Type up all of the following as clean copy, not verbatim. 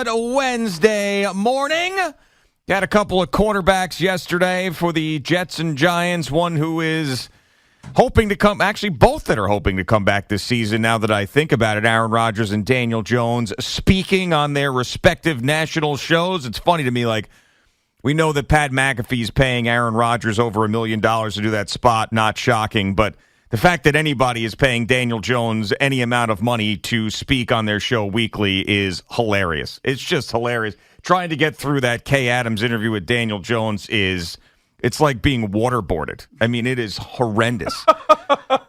good Wednesday morning. Got a couple of quarterbacks yesterday for the Jets and Giants. One who is hoping to come, actually both that are hoping to come back this season now that I think about it. Aaron Rodgers and Daniel Jones speaking on their respective national shows. It's funny to me, like, we know that Pat McAfee's paying Aaron Rodgers over $1 million to do that spot. Not shocking, but the fact that anybody is paying Daniel Jones any amount of money to speak on their show weekly is hilarious. It's just hilarious. Trying to get through that Kay Adams interview with Daniel Jones it's like being waterboarded. I mean, it is horrendous.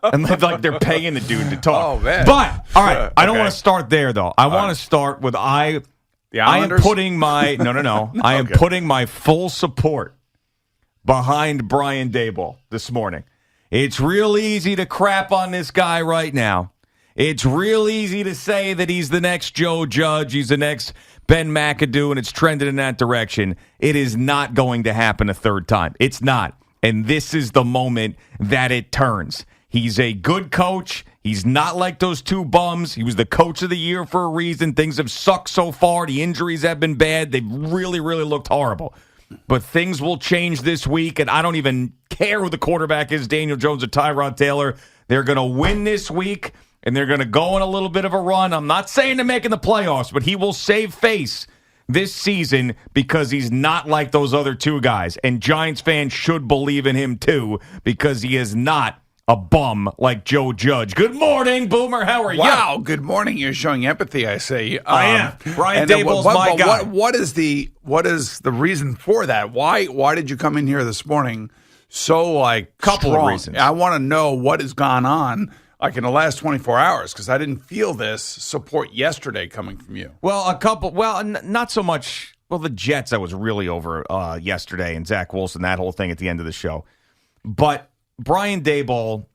And like they're paying the dude to talk. Oh, man. But, all right, I don't want to start there, though. I want to start with I am putting my no. I am putting my full support behind Brian Daboll this morning. It's real easy to crap on this guy right now. It's real easy to say that he's the next Joe Judge, he's the next Ben McAdoo, and it's trended in that direction. It is not going to happen a third time. It's not. And this is the moment that it turns. He's a good coach. He's not like those two bums. He was the coach of the year for a reason. Things have sucked so far. The injuries have been bad. They've really, really looked horrible. But things will change this week, and I don't even care who the quarterback is, Daniel Jones or Tyrod Taylor. They're going to win this week, and they're going to go on a little bit of a run. I'm not saying they're making the playoffs, but he will save face this season because he's not like those other two guys. And Giants fans should believe in him, too, because he is not a bum like Joe Judge. Good morning, Boomer. How are you? Wow, good morning. You're showing empathy, I say. I am. Brian Daboll's my guy. What is the reason for that? Why did you come in here this morning so Couple strong? Of reasons. I want to know what has gone on in the last 24 hours because I didn't feel this support yesterday coming from you. Well, not so much. Well, the Jets I was really over yesterday and Zach Wilson, that whole thing at the end of the show. But Brian Daboll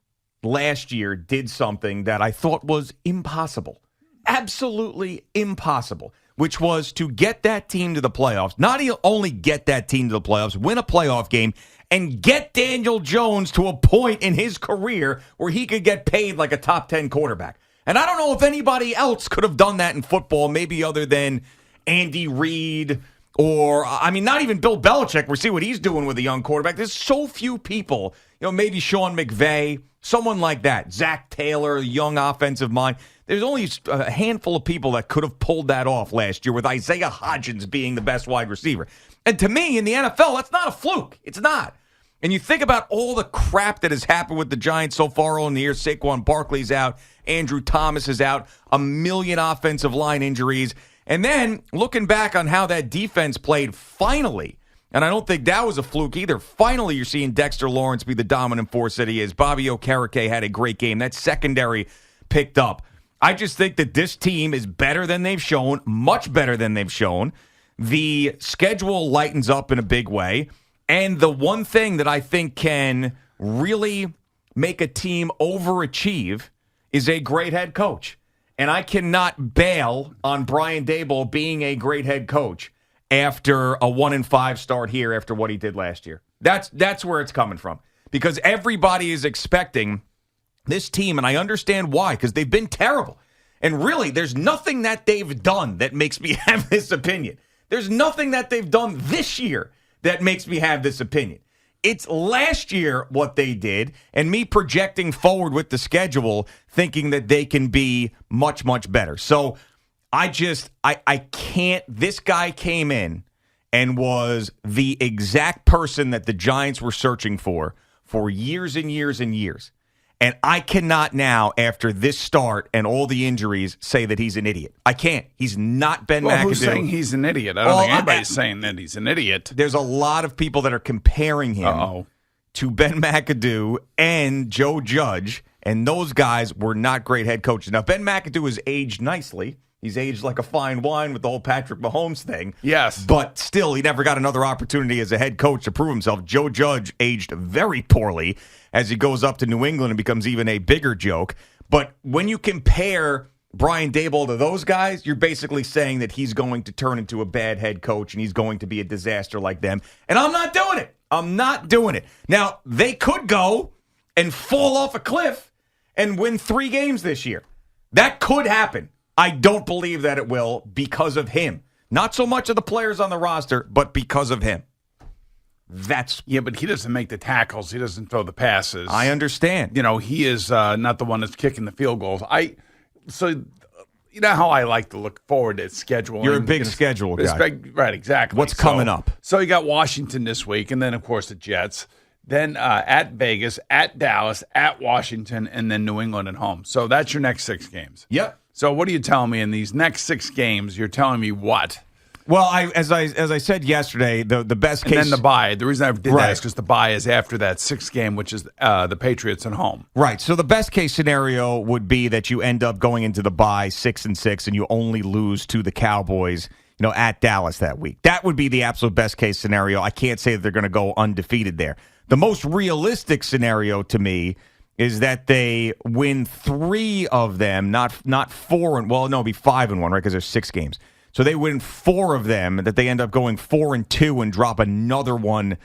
last year did something that I thought was impossible. Absolutely impossible, which was to get that team to the playoffs. Not only get that team to the playoffs, win a playoff game, and get Daniel Jones to a point in his career where he could get paid like a top 10 quarterback. And I don't know if anybody else could have done that in football, maybe other than Andy Reid or, not even Bill Belichick. We see what he's doing with a young quarterback. There's so few people, maybe Sean McVay, someone like that, Zach Taylor, young offensive mind. There's only a handful of people that could have pulled that off last year with Isaiah Hodgins being the best wide receiver. And to me, in the NFL, that's not a fluke. It's not. And you think about all the crap that has happened with the Giants so far on the year. Saquon Barkley's out. Andrew Thomas is out. A million offensive line injuries. And then looking back on how that defense played finally, and I don't think that was a fluke either. Finally, you're seeing Dexter Lawrence be the dominant force that he is. Bobby Okereke had a great game. That secondary picked up. I just think that this team is better than they've shown, much better than they've shown. The schedule lightens up in a big way. And the one thing that I think can really make a team overachieve is a great head coach. And I cannot bail on Brian Daboll being a great head coach after a 1-5 start here after what he did last year. That's where it's coming from. Because everybody is expecting this team, and I understand why, because they've been terrible. And really, there's nothing that they've done that makes me have this opinion. There's nothing that they've done this year that makes me have this opinion. It's last year what they did, and me projecting forward with the schedule, thinking that they can be much, much better. So I can't. This guy came in and was the exact person that the Giants were searching for years and years and years. And I cannot now, after this start and all the injuries, say that he's an idiot. I can't. He's not Ben McAdoo. Who's saying he's an idiot? I don't think anybody's saying that he's an idiot. There's a lot of people that are comparing him to Ben McAdoo and Joe Judge, and those guys were not great head coaches. Now, Ben McAdoo has aged nicely. He's aged like a fine wine with the whole Patrick Mahomes thing. Yes. But still, he never got another opportunity as a head coach to prove himself. Joe Judge aged very poorly as he goes up to New England and becomes even a bigger joke. But when you compare Brian Daboll to those guys, you're basically saying that he's going to turn into a bad head coach and he's going to be a disaster like them. And I'm not doing it. I'm not doing it. Now, they could go and fall off a cliff and win 3 games this year. That could happen. I don't believe that it will because of him. Not so much of the players on the roster, but because of him. Yeah, but he doesn't make the tackles. He doesn't throw the passes. I understand. He is not the one that's kicking the field goals. So you know how I like to look forward to scheduling. You're a big schedule guy. Right, exactly. What's coming up? So you got Washington this week, and then, of course, the Jets. Then at Vegas, at Dallas, at Washington, and then New England at home. So that's your next 6 games. Yep. So what are you telling me in these next 6 games? You're telling me what? Well, as I said yesterday, the best case. And then the bye. The reason I did Right. that is because the bye is after that 6th game, which is the Patriots at home. Right. So the best case scenario would be that you end up going into the bye 6-6, and you only lose to the Cowboys, at Dallas that week. That would be the absolute best case scenario. I can't say that they're going to go undefeated there. The most realistic scenario to me is that they win 3 of them, not 4 it'd be 5-1, right? Because there's 6 games. So they win 4 of them, that they end up going 4-2 and drop another one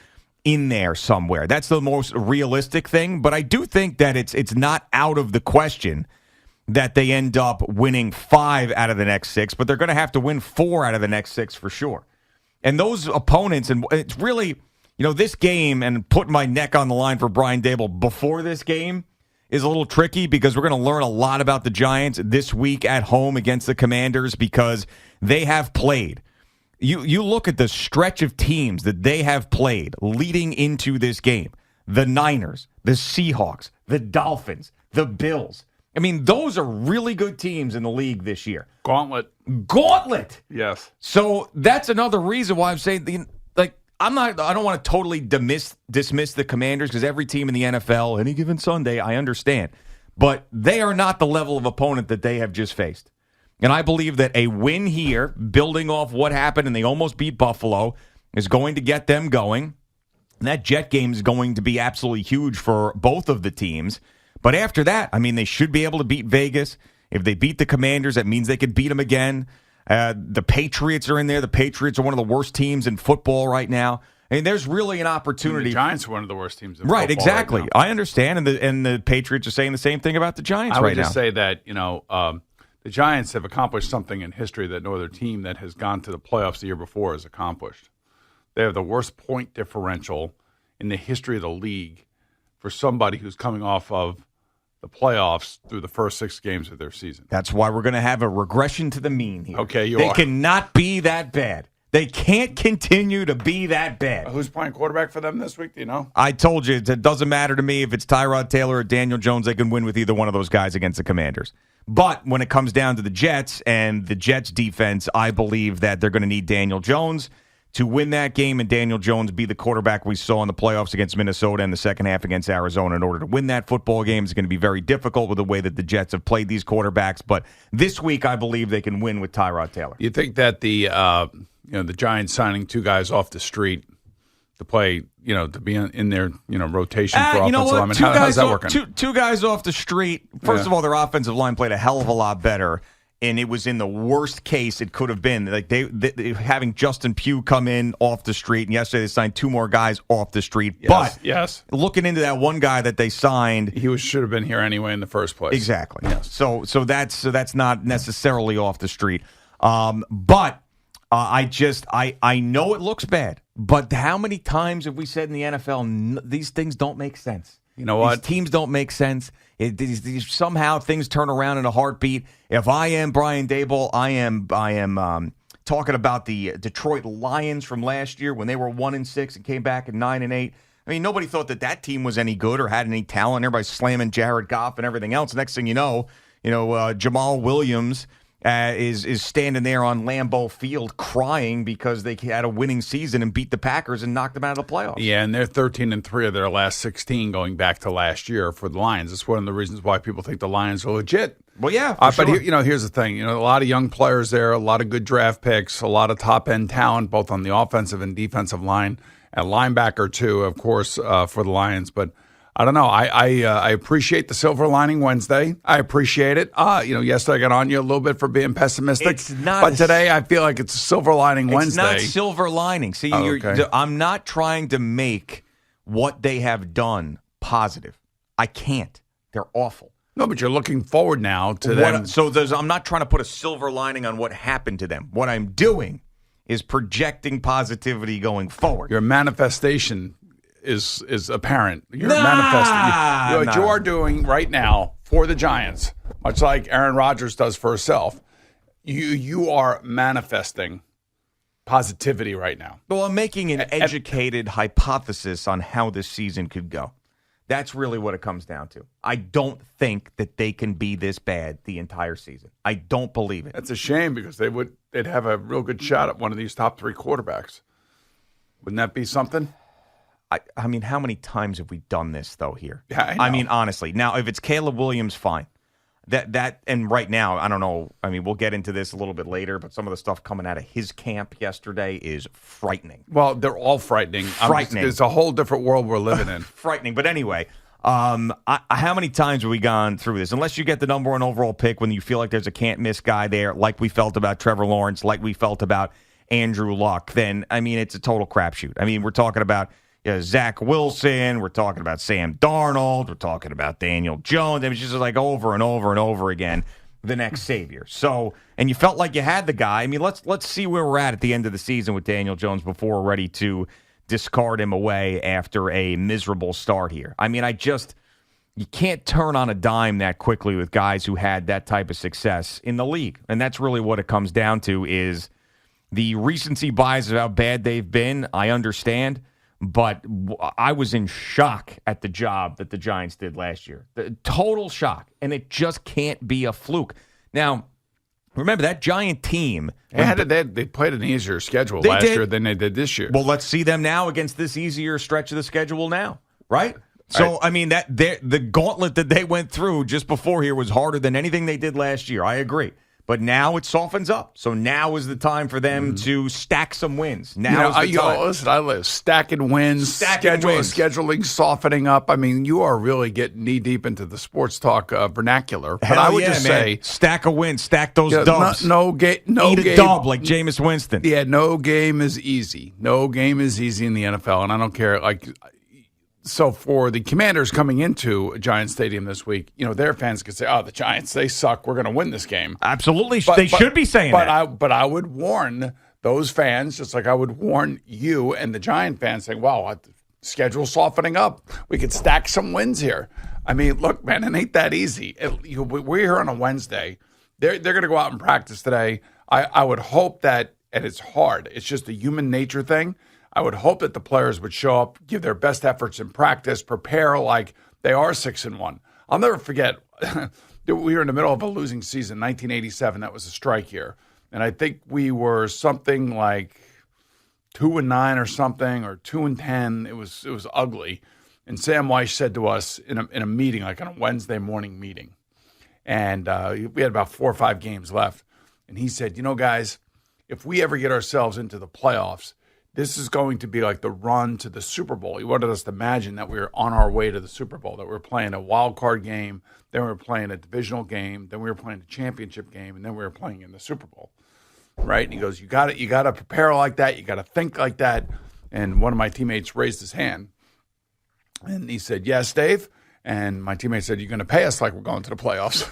in there somewhere. That's the most realistic thing. But I do think that it's not out of the question that they end up winning 5 out of the next 6, but they're going to have to win 4 out of the next 6 for sure. And those opponents, and it's really, this game and putting my neck on the line for Brian Daboll before this game is a little tricky because we're going to learn a lot about the Giants this week at home against the Commanders because they have played. You look at the stretch of teams that they have played leading into this game. The Niners, the Seahawks, the Dolphins, the Bills. I mean, those are really good teams in the league this year. Gauntlet. Yes. So that's another reason why I'm saying, I don't want to totally dismiss the Commanders because every team in the NFL, any given Sunday, I understand. But they are not the level of opponent that they have just faced. And I believe that a win here, building off what happened, and they almost beat Buffalo, is going to get them going. And that Jet game is going to be absolutely huge for both of the teams. But after that, they should be able to beat Vegas. If they beat the Commanders, that means they could beat them again. The Patriots are in there. The Patriots are one of the worst teams in football right now. There's really an opportunity. The Giants are one of the worst teams in football. Right, exactly. Right now. I understand, and the Patriots are saying the same thing about the Giants right now. I would just say that, the Giants have accomplished something in history that no other team that has gone to the playoffs the year before has accomplished. They have the worst point differential in the history of the league for somebody who's coming off of the playoffs through the first 6 games of their season. That's why we're going to have a regression to the mean here. Okay, They cannot be that bad. They can't continue to be that bad. Who's playing quarterback for them this week? Do you know? I told you, it doesn't matter to me if it's Tyrod Taylor or Daniel Jones. They can win with either one of those guys against the Commanders. But when it comes down to the Jets and the Jets defense, I believe that they're going to need Daniel Jones to win that game, and Daniel Jones be the quarterback we saw in the playoffs against Minnesota and the second half against Arizona. In order to win that football game, it's going to be very difficult with the way that the Jets have played these quarterbacks. But this week, I believe they can win with Tyrod Taylor. You think that the Giants signing 2 guys off the street to play, to be in their rotation for offensive linemen? How's that working? Two guys off the street. First of all, their offensive line played a hell of a lot better. And it was in the worst case it could have been. Like they having Justin Pugh come in off the street, and yesterday they signed 2 more guys off the street. Yes. But looking into that one guy that they signed, he should have been here anyway in the first place. Exactly. Yes. So that's not necessarily off the street. But I know it looks bad. But how many times have we said in the NFL these things don't make sense? You know what? These teams don't make sense. Somehow things turn around in a heartbeat. If I am Brian Daboll, I am talking about the Detroit Lions from last year when they were 1-6 and came back at 9-8. Nobody thought that team was any good or had any talent. Everybody's slamming Jared Goff and everything else. Next thing you know, Jamal Williams is standing there on Lambeau Field crying because they had a winning season and beat the Packers and knocked them out of the playoffs. Yeah, and they're 13-3 of their last 16 going back to last year for the Lions. It's one of the reasons why people think the Lions are legit. Well, yeah, but sure. Here's the thing. A lot of young players there, a lot of good draft picks, a lot of top-end talent, both on the offensive and defensive line, and linebacker too, of course, for the Lions. But I don't know. I appreciate the silver lining Wednesday. I appreciate it. Yesterday I got on you a little bit for being pessimistic. It's not, but today I feel like it's a silver lining Wednesday. It's not silver lining. See, okay. I'm not trying to make what they have done positive. I can't. They're awful. No, but you're looking forward now to them. I'm not trying to put a silver lining on what happened to them. What I'm doing is projecting positivity going forward. Your manifestation is apparent. You're manifesting. What you are doing right now for the Giants, much like Aaron Rodgers does for himself, you are manifesting positivity right now. Well, I'm making an educated hypothesis on how this season could go. That's really what it comes down to. I don't think that they can be this bad the entire season. I don't believe it. That's a shame because they'd have a real good shot at one of these top 3 quarterbacks. Wouldn't that be something? I mean, how many times have we done this, though, here? Yeah, I mean, honestly. Now, if it's Caleb Williams, fine. And right now, I don't know. I mean, we'll get into this a little bit later, but some of the stuff coming out of his camp yesterday is frightening. Well, they're all frightening. Frightening. It's a whole different world we're living in. Frightening. But anyway, how many times have we gone through this? Unless you get the number 1 overall pick when you feel like there's a can't-miss guy there, like we felt about Trevor Lawrence, like we felt about Andrew Luck, then, I mean, it's a total crapshoot. I mean, we're talking about Zach Wilson, we're talking about Sam Darnold, we're talking about Daniel Jones. It was just like over and over and over again, the next savior. So, and you felt like you had the guy. I mean, let's see where we're at the end of the season with Daniel Jones before we're ready to discard him away after a miserable start here. I mean, you can't turn on a dime that quickly with guys who had that type of success in the league. And that's really what it comes down to is the recency bias of how bad they've been. I understand. But I was in shock at the job that the Giants did last year. Total shock. And it just can't be a fluke. Now, remember, that Giant team... They played an easier schedule last year than they did this year. Well, let's see them now against this easier stretch of the schedule now, right? So, I mean, the gauntlet that they went through just before here was harder than anything they did last year. I agree. But now it softens up. So now is the time for them to stack some wins. Now is the time. Listen, I live stacking wins, scheduling, softening up. I mean, you are really getting knee-deep into the sports talk vernacular. But I would just say... Stack a win. Stack those dubs. Eat a dub like Jameis Winston. Yeah, no game is easy. No game is easy in the NFL. And I don't care... So for the Commanders coming into Giants Stadium this week, their fans could say, "Oh, the Giants, they suck. We're going to win this game." Absolutely, they should be saying that. But I would warn those fans, just like I would warn you and the Giant fans, saying, "Wow, the schedule's softening up. We could stack some wins here." I mean, look, man, it ain't that easy. We're here on a Wednesday. They're going to go out and practice today. I would hope that, and it's hard. It's just a human nature thing. I would hope that the players would show up, give their best efforts in practice, prepare like they are 6-1. I'll never forget, we were in the middle of a losing season, 1987. That was a strike year. And I think we were something like 2-9 or something, or 2-10. It was ugly. And Sam Weiss said to us in a meeting, like on a Wednesday morning meeting, and we had about 4 or 5 games left. And he said, guys, if we ever get ourselves into the playoffs, this is going to be like the run to the Super Bowl. He wanted us to imagine that we were on our way to the Super Bowl, that we were playing a wild card game, then we were playing a divisional game, then we were playing a championship game, and then we were playing in the Super Bowl, right? And he goes, you got to prepare like that. You got to think like that. And one of my teammates raised his hand, and he said, "Yes, Dave." And my teammate said, "You're going to pay us like we're going to the playoffs."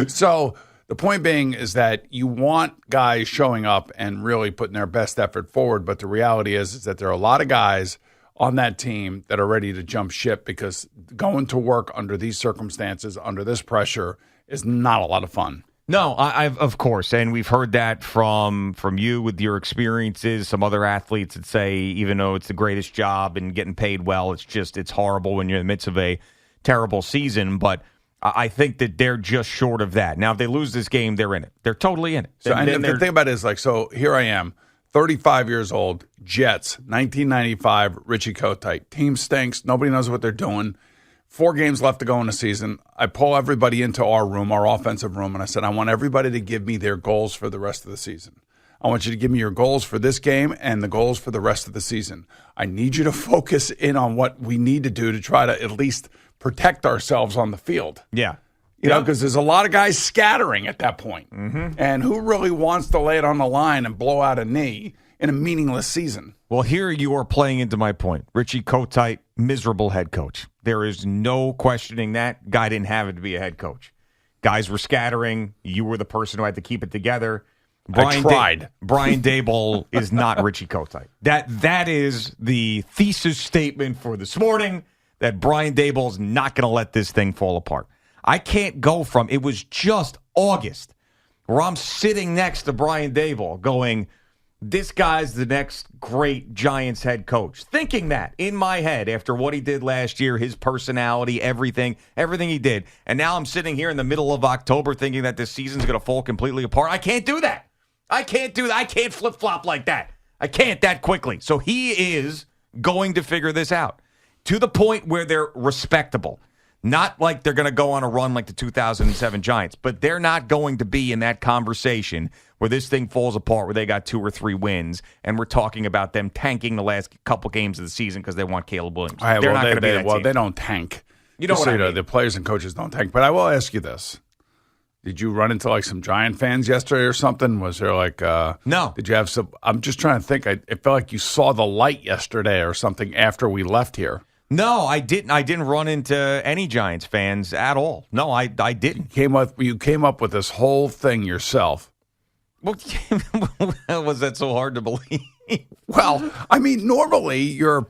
So the point being is that you want guys showing up and really putting their best effort forward. But the reality is that there are a lot of guys on that team that are ready to jump ship because going to work under these circumstances, under this pressure, is not a lot of fun. No, I've of course, and we've heard that from you with your experiences. Some other athletes that say, even though it's the greatest job and getting paid well, it's horrible when you're in the midst of a terrible season. But I think that they're just short of that. Now, if they lose this game, they're in it. They're totally in it. So, and the thing about it is, so here I am, 35 years old, Jets, 1995, Richie Kotite. Team stinks. Nobody knows what they're doing. 4 games left to go in the season. I pull everybody into our room, our offensive room, and I said, I want everybody to give me their goals for the rest of the season. I want you to give me your goals for this game and the goals for the rest of the season. I need you to focus in on what we need to do to try to at least protect ourselves on the field. Yeah. Because there's a lot of guys scattering at that point. Mm-hmm. And who really wants to lay it on the line and blow out a knee in a meaningless season? Well, here you are playing into my point. Richie Kotite, miserable head coach. There is no questioning that. Guy didn't have it to be a head coach. Guys were scattering. You were the person who had to keep it together. I tried. Brian Daboll is not Richie Kotite. That is the thesis statement for this morning, that Brian Daboll is not going to let this thing fall apart. I can't go from, it was just August, where I'm sitting next to Brian Daboll going, this guy's the next great Giants head coach. Thinking that in my head after what he did last year, his personality, everything he did. And now I'm sitting here in the middle of October thinking that this season's going to fall completely apart. I can't do that. I can't flip-flop like that. I can't that quickly. So he is going to figure this out to the point where they're respectable. Not like they're going to go on a run like the 2007 Giants, but they're not going to be in that conversation where this thing falls apart, where they got 2 or 3 wins, and we're talking about them tanking the last couple games of the season because they want Caleb Williams. All right, they're not going to be that team. Well, they don't tank. You know what I mean? The players and coaches don't tank. But I will ask you this. Did you run into like some Giant fans yesterday or something? Was there like no? Did you have some? I'm just trying to think. It felt like you saw the light yesterday or something after we left here. No, I didn't. I didn't run into any Giants fans at all. No, I didn't. You came up with this whole thing yourself. Well, was that so hard to believe? Well, I mean, normally your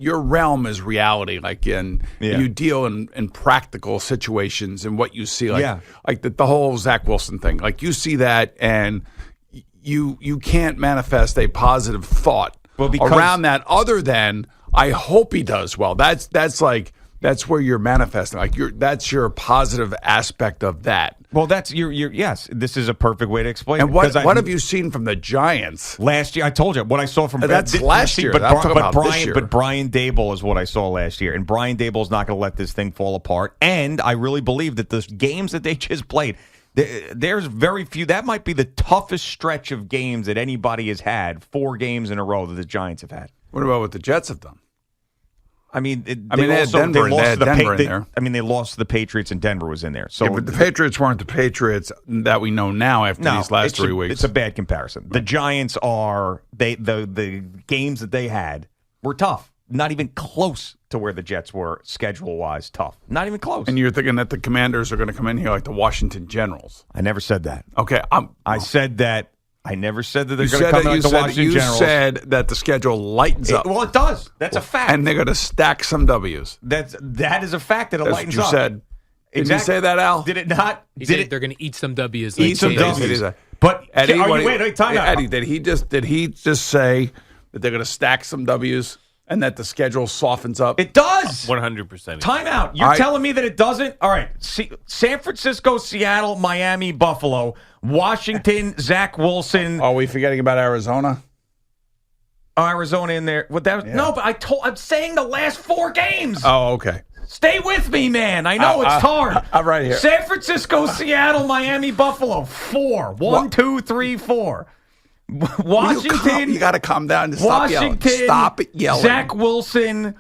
realm is reality. Like you deal in practical situations and what you see. Like the whole Zach Wilson thing. Like you see that and you can't manifest a positive thought around that other than I hope he does well. That's where you're manifesting. Like that's your positive aspect of that. Well, that's yes. This is a perfect way to explain and it. What have you seen from the Giants last year? I told you what I saw from that's last year. But this year. But Brian Daboll is what I saw last year, and Brian Daboll is not going to let this thing fall apart. And I really believe that the games that they just played, there's very few. That might be the toughest stretch of games that anybody has had. 4 games in a row that the Giants have had. What about what the Jets have done? I mean, they had Denver in there. I mean, they lost to the Patriots, and Denver was in there. So, but the Patriots weren't the Patriots that we know now after these last 3 weeks. It's a bad comparison. The Giants are the games that they had were tough. Not even close to where the Jets were schedule-wise tough. Not even close. And you're thinking that the Commanders are going to come in here like the Washington Generals. I never said that. Okay. I said that. I never said that they're going to come in like the Washington Generals. You said that the schedule lightens up. Well, it does. That's a fact. And they're going to stack some W's. That is a fact that it lightens up. That's what you said. Did you say that, Al? Did it not? They're going to eat some W's. Eat some W's. But Eddie, wait, time out. Eddie, did he just say that they're going to stack some W's and that the schedule softens up? It does. 100%. Time out. You're telling me that it doesn't? All right. San Francisco, Seattle, Miami, Buffalo, Washington, Zach Wilson. Are we forgetting about Arizona? Arizona in there. No, but I'm saying the last 4 games. Oh, okay. Stay with me, man. I know it's hard. I'm right here. San Francisco, Seattle, Miami, Buffalo. 4. 1, 2, 3, 4. Washington. You got to calm down and stop yelling. Stop yelling. Zach Wilson,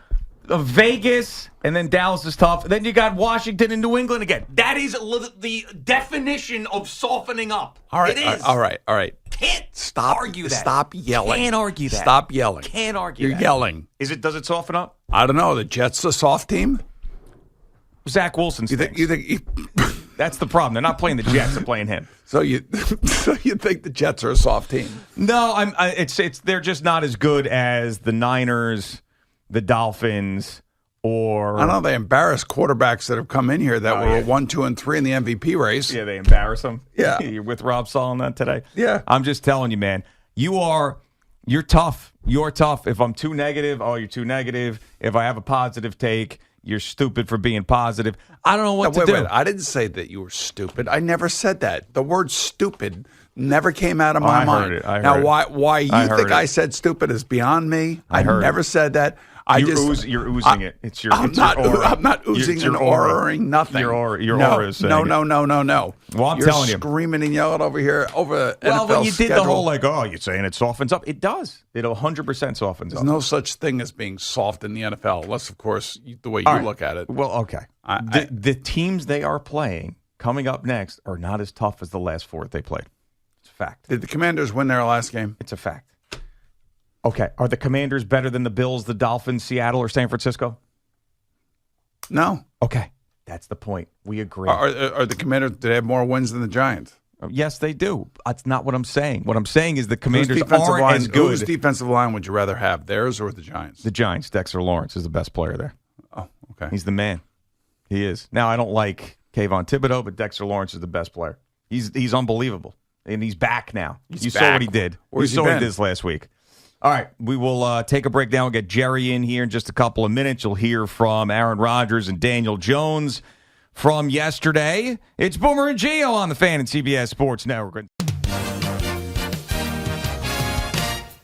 Vegas, and then Dallas is tough. Then you got Washington and New England again. That is the definition of softening up. All right. It is. All right. Can't argue that. Stop yelling. Can't argue that. Stop yelling. Can't argue You're that. yelling. Does it soften up? I don't know. The Jets a soft team? Zach Wilson's You think That's the problem. They're not playing the Jets; they're playing him. So you think the Jets are a soft team? No, they're just not as good as the Niners, the Dolphins, or I don't know. They embarrass quarterbacks that have come in here that were 1, 2, and 3 in the MVP race. Yeah, they embarrass them. Yeah, you're with Rob Sall on that today. Yeah, I'm just telling you, man. You're tough. You're tough. If I'm too negative, you're too negative. If I have a positive take, you're stupid for being positive. I don't know what to do. Wait. I didn't say that you were stupid. I never said that. The word stupid never came out of my mind. I heard it. Why you think I said stupid is beyond me. I never said that. You're oozing it. It's your. I'm not oozing and auraing nothing. Your aura is saying no. Well, I'm You're telling you, screaming and yelling over here over NFL when you did the schedule. whole you're saying it softens up. It does. It 100% softens up. There's no such thing as being soft in the NFL, unless of course the way you look at it. Well, okay. The teams they are playing coming up next are not as tough as the last 4 that they played. It's a fact. Did the Commanders win their last game? It's a fact. Okay, are the Commanders better than the Bills, the Dolphins, Seattle, or San Francisco? No. Okay, that's the point. We agree. Are the Commanders? Do they have more wins than the Giants? Yes, they do. That's not what I'm saying. What I'm saying is the Commanders Whose defensive aren't line, as good. Whose defensive line would you rather have, theirs or the Giants? The Giants. Dexter Lawrence is the best player there. Oh, okay. He's the man. He is. Now, I don't like Kayvon Thibodeau, but Dexter Lawrence is the best player. He's unbelievable. And he's back now. You saw what he did. Where's he saw what been? he did this last week. All right, we will take a break now. We'll get Jerry in here in just a couple of minutes. You'll hear from Aaron Rodgers and Daniel Jones from yesterday. It's Boomer and Gio on the Fan and CBS Sports Network.